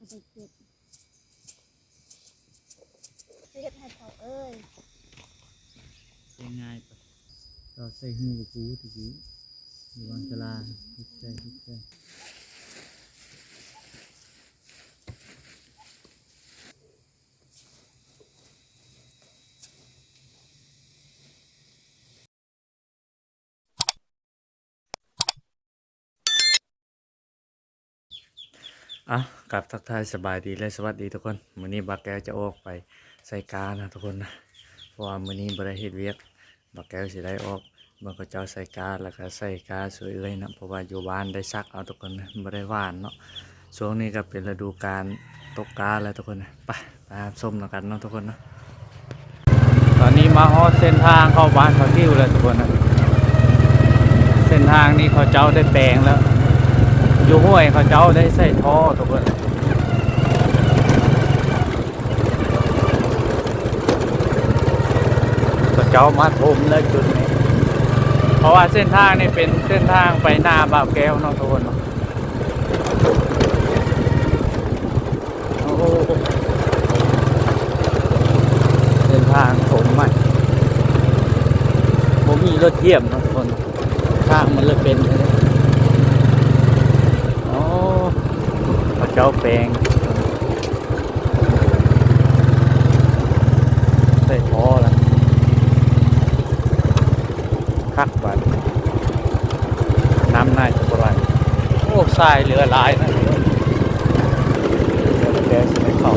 เขาไปเก็บเฮ็ดให้เขาเอ้ยง่ายปะเราใส่หูกับปูตะกี้อยู่วางตลาทุกใจทุกใจกับทักทายสบายดีและสวัสดีทุกคนมื้อนี้บักแก้วจะออกไปใส่กานะทุกคนนะเพราะว่ามื้อนี้บ่ได้เฮ็ดเวียกบักแก้วสิได้ออกเมื่อเขาเจ้าใส่กาแล้วก็ใส่กาสวยเอ้ยนะเพราะว่าอยู่บ้านได้ซักเอาทุกคนนะบ่ได้หวานเนาะช่วงนี้ก็เป็นฤดูกาลตกกาแล้วทุกคนนะไปส้มกันเนาะทุกคนนะตอนนี้มาฮอดเส้นทางเข้าบ้านเขาติ้วแล้วทุกคนนะเส้นทางนี้เขาเจ้าได้แปลงแล้วอยู่ห้วยเขาเจ้าได้ใส่ท่อทุกคนเขาเจ้ามาถมแล้วจุดนี้เพราะว่าเส้นทางนี่เป็นเส้นทางไปหน้าบ่าวแก้วเนาะทุกคนโอ้โหเส้นทางถมใหม่ผมมีรถเทียมเนาะทุกคนทางมันเลยเป็นเจ้าแปลงใส่ท่อแล้วคักบัดน้ำน่าจะปรายโอ้ทรายเหลือหลายนะแกสิไม่เข้า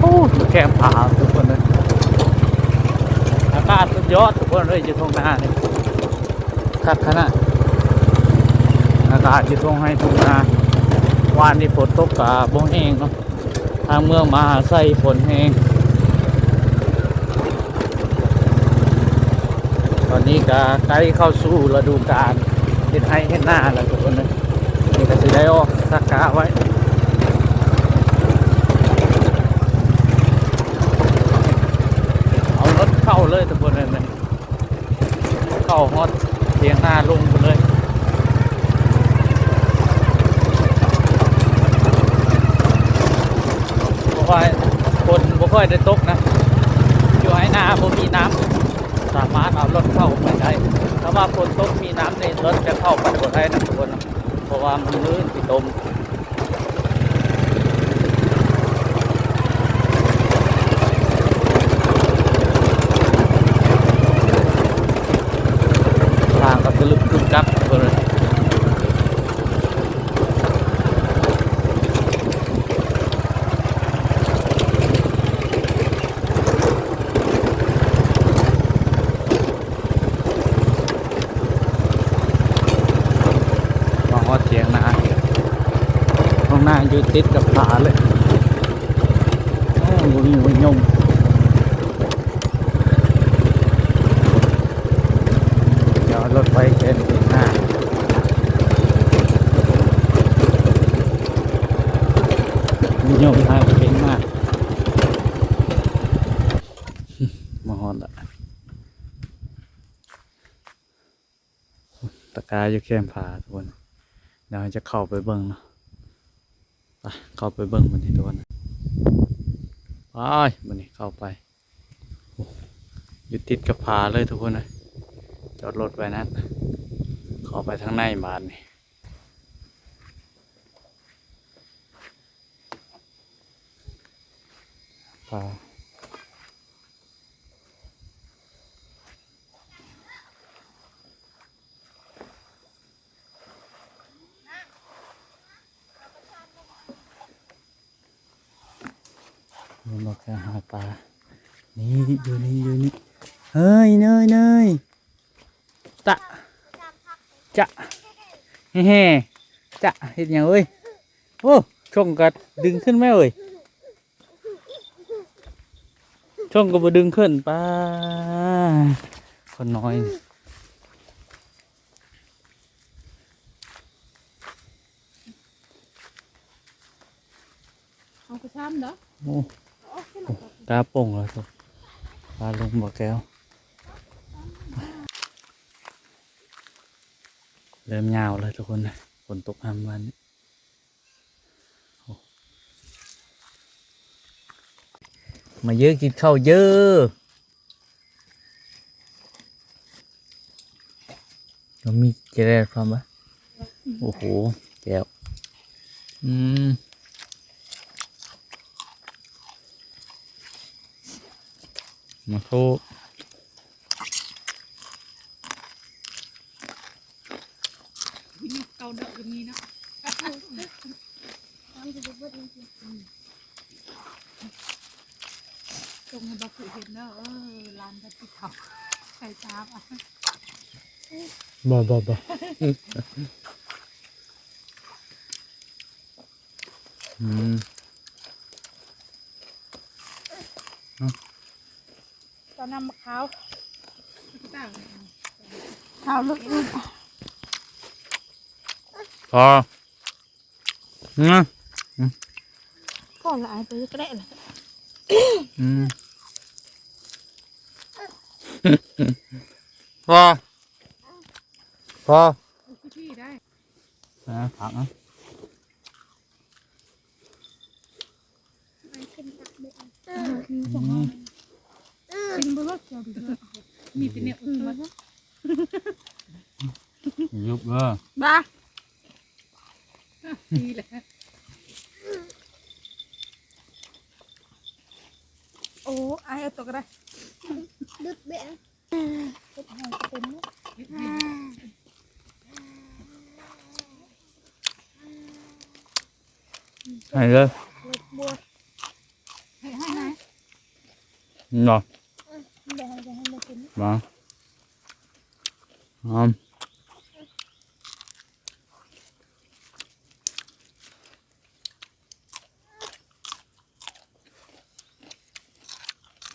โอ้แค่ผ่าทุกคนเลยอากาศสุดยอดทุกคนเลยอยู่ตรงหน้านี่คักขนาดอากาศอยู่ตรงให้ตรงหน้าวานนี้ฝนตกกะบ่แห้งเนาะทางเมืองมหาไซฝนแห้งตอนนี้ก็ใกล้เข้าสู่ฤดูกาลเห็นให้เห็นหน้าแล้วทุกคนเลยนี่ก็จะได้ออกสักกะไว้เข้าเลยทุกคนเลยมันเข้าฮอตเทียงหน้าลงไปเลยเพราะว่าคนบ่ค่อยได้ตกนะอยู่ให้หน้าบ่มีน้ำสามารถเอารถเข้าไปได้ถ้าว่าฝนตกมีน้ำในรถจะเข้าไปบ่ได้นะทุกคนนะเพราะว่ามันลื่นติดตมลึกขึ้นกับเลยมาฮอดเถียงนาตรงหน้าอยู่ติดกับผาเลยโอ้โหนี่มันยงรถไฟเส้นหน้านิยมทางเป็นมากมาฮอนละตะกายอยู่แคมผาทุกคนเดี๋ยวจะเข้าไปเบิ้งเนาะไปเข้าไปเบิ้งมันที่ทุกคนไปมันนี่เข้าไปอยู่ติดกับผาเลยทุกคนเลยจอดรถไว้นั้นเข้าไปทางในบ้านนี่ผาเราบอกจะหาปลานี่อยู่นี่เฮ้ยเนยจะเฮ้จะเห็นอย่างเอ้ยโอ้ช่องกัดดึงขึ้นไหมเอ้ยช่องก็บ่ดึงขึ้นป้าคนน้อยเอาไปทำเนาะโอ้ กาป่งเลยทุกปลาลงบ่อแก้วเริ่มยาวเลยทุกคนนะฝนตกห้ามวันนี้โอ้มาเยอะกินข้าวเยอะเรามีเจลพร้อมปะโอ้โหแก้วมาโค เกาเด็กแบบนี้เนาะ น้ำจะเบิดจริง ตรงให้บักคือเห็นเนาะร้านกะทิเขาใส่ชาบอ่ะ บ่อืม ๆตอนน้ำมะพร้าว ต่าง ข้าวลึก พอนะ ก่อนละไอ้ตัวก็ได้เลย อืมพอคือที่ได้ ผักนะ ขึ้นตักไม่เอา กินบ่ว่าเกี่ยวดีเลยมีแต่เนี่ยมา ยุบเออ บ้า ดีแหละ โอ้ไอ้เอาตัวก็ได้ดึกเบะเฮ็ดให้เป็นเนาะ ให้เลย เล็ดบัว ให้ไหน เนาะ เดี๋ยวให้มันเป็น มา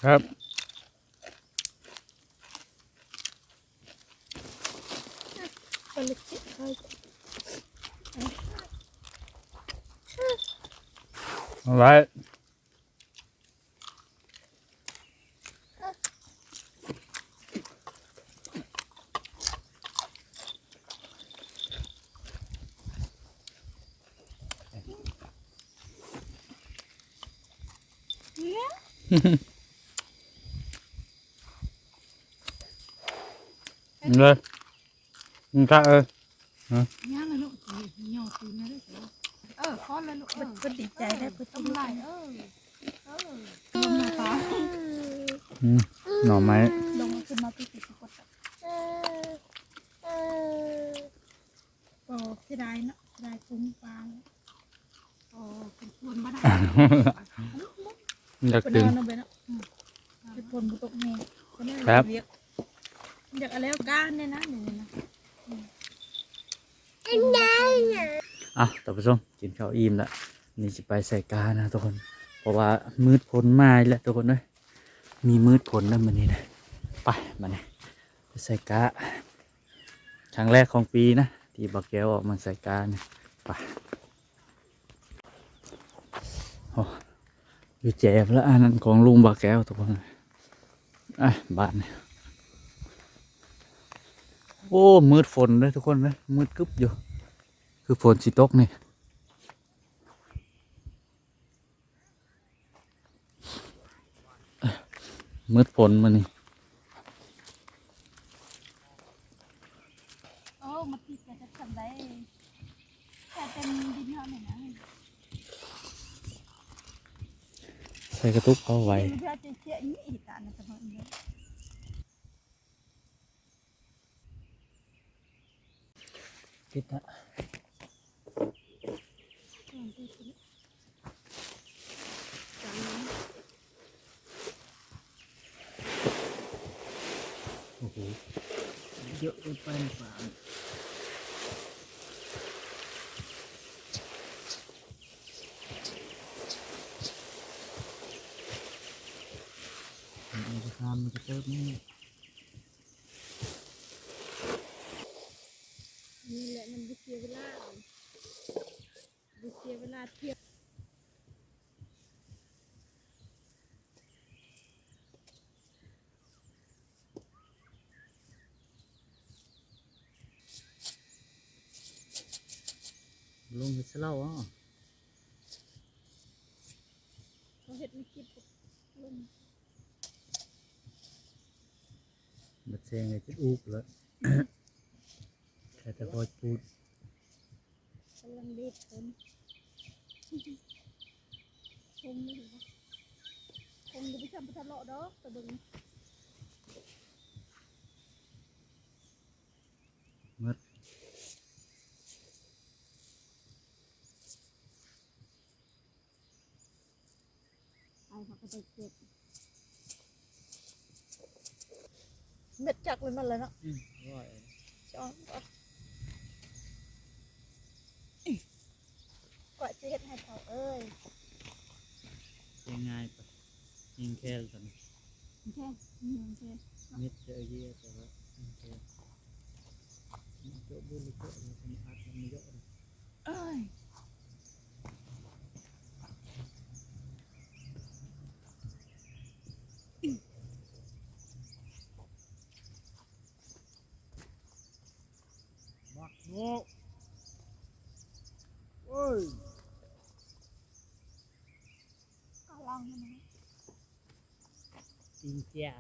ครับ เป็นเล็กจิ๋วเคย เอาไว้เลยมึงข้าย่างเลยลูกย่อตีนเลยคอนเลยลูก เป็นดีใจได้เพื่อ ทำลายต้มปลา หน่อไม้ ลงขึ้นมาปีติดกดโอ้เสียดายเนาะเสียดายคุ้มปลา โอ้เป็นคนบ้าน อยาก เป็น ดึง เอาเนาะเบนเนาะเป็นคนบุตกแม่ก็ได้อยากอะไรก้านเนี่ยนะเนี่ยนะ อ่ะท่านผู้ชมกินข้าวอิ่มแล้วนี่จะไปใส่กานะทุกคนเพราะว่ามืดพ้นมาอีกแล้วทุกคนเลยมีมืดพ้นแล้วมันนี่นะไปมาเนี่ยไปใส่กาครั้งแรกของปีนะที่บักแก้วออกมาใส่กาเนี่ยไปโอ้อยู่แจบแล้วอันนั้นของลุงบักแก้วทุกคนอ่ะบ้านเนี่ยโอ้มืดฝนเลยทุกคนเลยมืดกึบอยู่คือฝนสิตกนี่มืดฝนมานี่ โอ้มาติดจะทำได้แต่เป็นดินเหนียวหน่อยนะ ใส่กระตุกเอาไว้ เพื่อจะเชี่ยอีอีตาในสมองเนี่ย ติดนะโอ้โหเยอะไปป่ามันจะทำมันจะเติมนี่ นี่แหละมันเสียเวลาเสียเวลาเที่ยว ลงเฮ็ดซะเล่าอ๋อ เขาเห็ดไม่คิดลง บัดแซงเลยจะอุกแล้ว แค่แต่พอพูด กำลังเด็ดคนคงไม่รู้คงจะไปทำไปทะเลาะดอกตะบึง มัด ไอ้เขาก็จะเก็บเม็ดจักเลยมันเลยเนาะ ว่า ช้อนก็จะเห็ดให้เขาเอ้ย ง่ายๆปะยิงแค่ตอนนี้ โอเคโอเค เม็ดเจอเยอะแต่ว่ายิงแค่เจาะบุญเจาะมันอัดมันเยอะเลย เอ้ยบักโง่โอ้ย ก็ลองมันนะ จริงเจ้า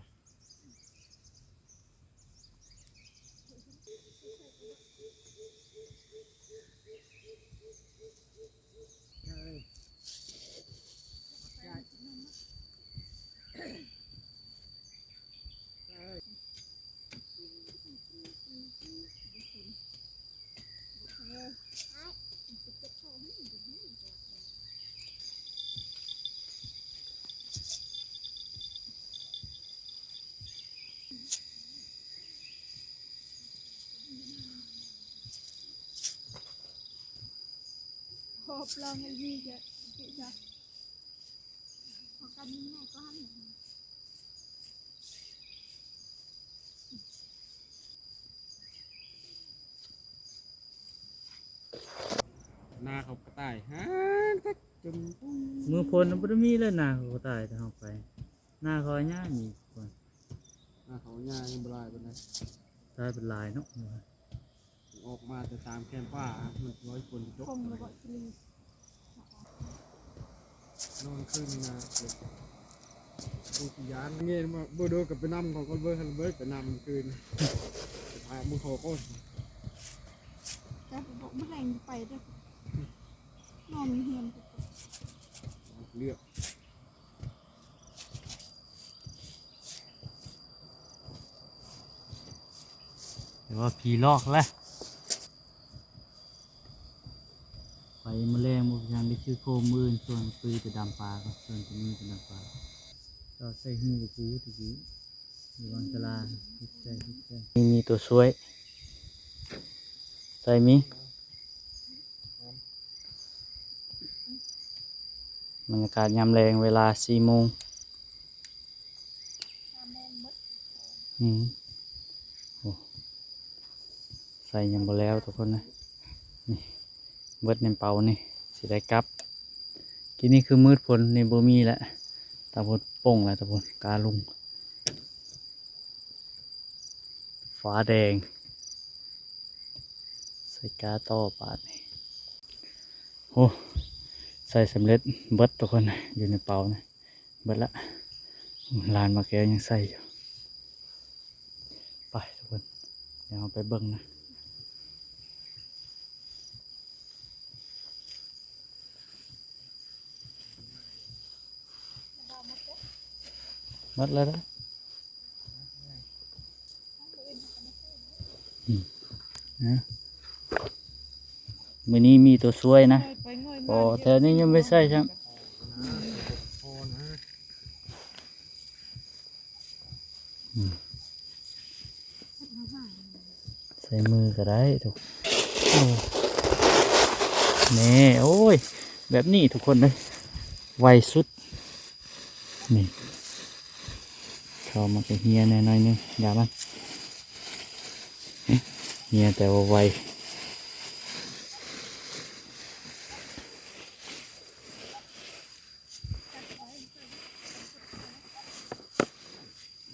พบลองไอ้นี่จะจะพอกันนี่แม่ก็หัน หน้าเขากระต่ายฮะจน มือพลมันไม่มีเลยนาเขาก็ตายแต่เขาไปหน้าเขาย่ามีคน หน้าเขาหญ้ายังบลายไปเลย ตายเป็นลายเนาะ ออกมาแต่ตามแคมป้ามัน100 คนจก คงระเบิดลี นอนคืนนะเด็กกูกี่ยานเงี้ยมาเบอร์โดกับไปนำของคนเบอร์ฮันเบิร์ดไปนำคืนพามึงขอก้น แต่บอกเมื่อไหร่ไปได้นอนเฮียน เลือก แต่ว่าผีลอกแล้วไปแมลงมุกยังได้ชื่อโคมืนส่วนปืนจะดำปลาก็ส่วนจะมือจะดำปลาก็ใส่หูกับกูตะกี้อยู่วางตลาพิจารณามีตัวช่วยใส่มีบรรยากาศยามแรงเวลา4 โมงโอ้ใส่ยังบ่แล้วทุกคนนะนี่เบิดในเป่านี่สิได้กลับกินนี่คือมืดพ้นในบ่มีแล้วตาพดป่งแล้วตาพดกาลุงฟ้าแดงใส่กาต่อปาดนี่โอ้ใส่สำเร็จเบิดทุกคนนะอยู่ในเป่านะเบิดละลานมาแก้วยังใส่อยู่ไปทุกคนเดี๋ยวเราไปเบิ่งนะหมดแล้วนะนะมื้อนี้มีตัวช่วยนะพอแถวนี้ยังไม่ใช่ครับ พอนะ ใส่มือก็ได้ทุกโอ้นี่โอ้ยแบบนี้ทุกคนเลยไวสุดนี่เข้ามากับเฮียแน่หน่อยนึงอย่ามันเฮียแต่ว่าไว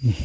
นี่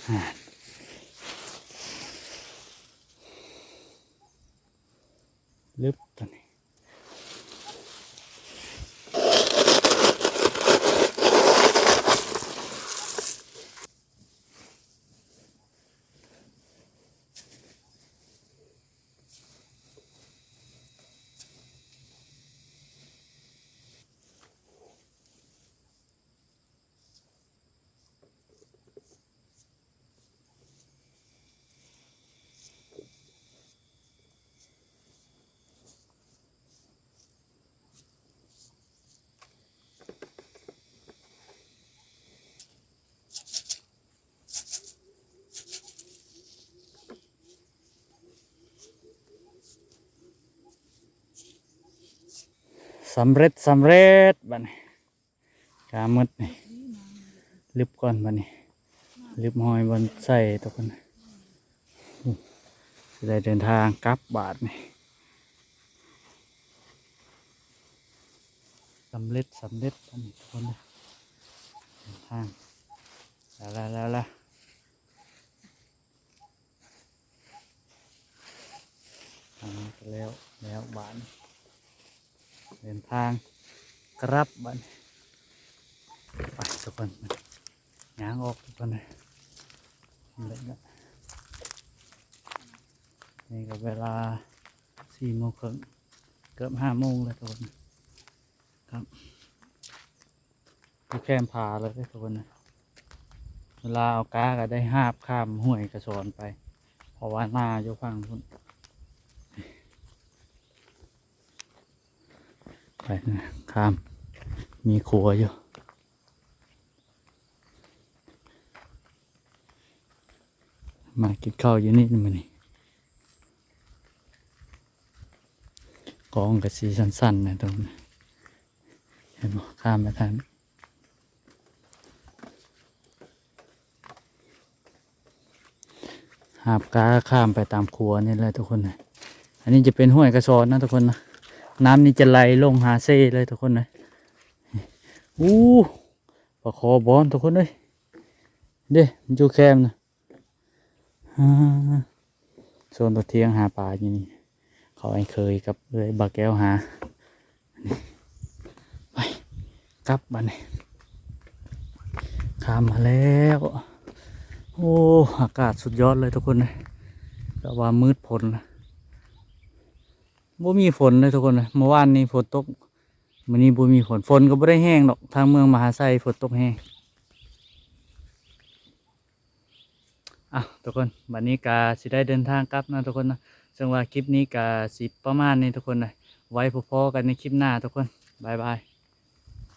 ลึกตอนนี้สำเร็จบัดนี้กาหมดนี่ลึบก่อนบัดนี้ลึบหอยบนใส่ทุกคนจะได้เดินทางกลับบาทนี่สำเร็จบัดนี้ทุกคนเดินทางแล้วทางนี้ก็แล้วบาทเดินทางกลับบ้านไปทุกคนย่างออกทุกคนเลยนี่ก็เวลา4 โมงครึ่งเกือบ5 โมงเลยทุกคนครับผู้แคมพาเลยทุกคนนะเวลาเอาก้าก็ได้หาบข้ามห้วยกระสอนไปเพราะว่าหน้าอยู่ฝั่งทุนไปนะข้ามมีครัวอยู่มากินข้าวอยู่นี่มันนี่กองกระสีสั้นๆนะตรงนี้เห็นไหมข้ามไปทางหาบก้าข้ามไปตามครัวนี่เลยทุกคนนะอันนี้จะเป็นห้วยกระสอนนะทุกคนนะน้ำนี่จะไหลลงหาเซ่เลยทุกคนเลยปลาคอบอนทุกคนเลยเด้มันอยู่แคมนะโซนตัวเทียงหาปลาอย่างนี้เขาไอ้เคยกับเลยบาแก้วหาไปกลับบ้านนี่ข้ามมาแล้วโอ้อากาศสุดยอดเลยทุกคนเลยแต่ว่ามืดฝนนะบ่มีฝนเลยทุกคนเลยเมื่อวานนี้ฝนตกวันนี้บ่มีฝนก็ไม่ได้แห้งหรอกทางเมืองมหาไซฝนตกแห้งทุกคนวันนี้กาสิได้เดินทางกลับนะทุกคนนะซึ่งว่าคลิปนี้กาสิประมาณนี้ทุกคนนะไว้พอๆกันในคลิปหน้าทุกคนบ๊ายบาย